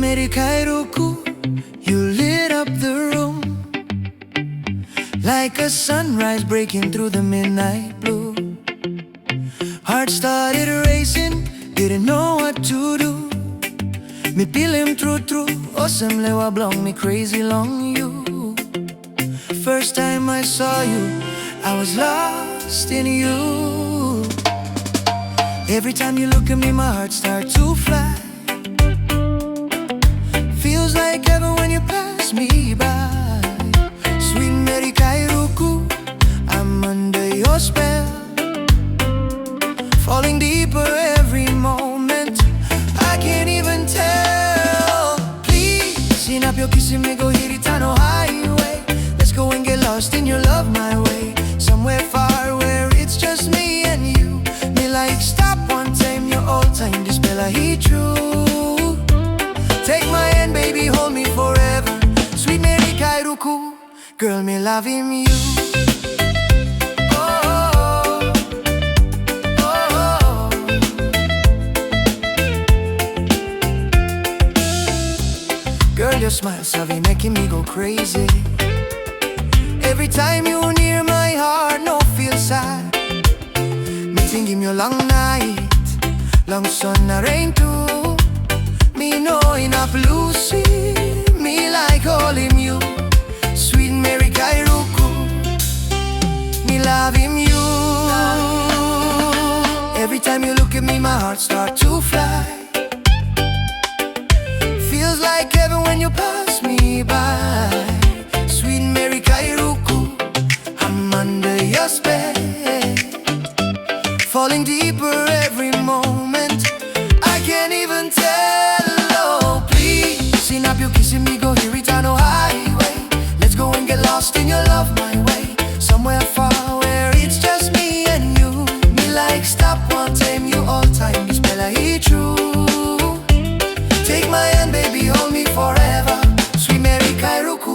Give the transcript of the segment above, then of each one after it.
Meri Kairuku, you lit up the room like a sunrise breaking through the midnight blue. Heart started racing, didn't know what to do. Me feel him true, awesome lewa blong me crazy long you. First time I saw you, I was lost in you. Every time you look at me, my heart starts to fly. Feels like heaven when you pass me by. Sweet Meri Kairuku, I'm under your spell, falling deeper every moment. I can't even tell. Please, send up your kiss and me go Hiritano Highway. Let's go and get lost in your love my way. Somewhere far where it's just me and you. Me like stop one time, your old time. This bella he true. Take my hand, baby, hold me forever. Sweet Meri Kairuku, girl, me loving you. Girl, your smile, savvy, making me go crazy. Every time you near my heart, no feel sad. Me thinking you long night, long sun, a rain too. Me know enough Lucy, me like holding you. Sweet Meri Kairuku, me loving you. Every time you look at me, my heart starts to fly. Feels like heaven when you pass me by. Sweet Meri Kairuku, I'm under your spell, falling deeper every moment. I can't even tell. Oh, please, send up your kiss and me go Hiritano Highway. Let's go and get lost in your love my way. Somewhere far where it's just me and you. Me like stop one time, you all time. This bella he true. Take my hand, baby, hold me forever. Sweet Meri Kairuku.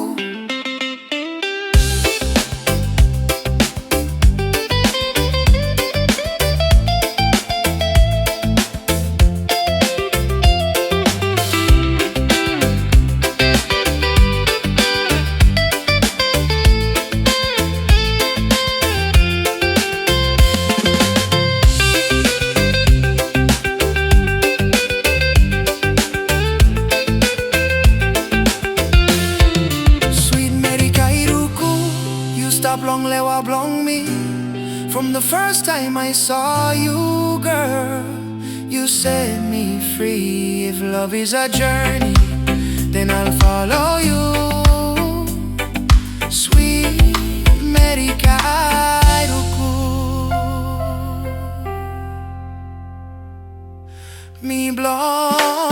Stop long lewa blong me. From the first time I saw you, girl, you set me free. If love is a journey, then I'll follow you. Sweet Meri Kairuku, me blong.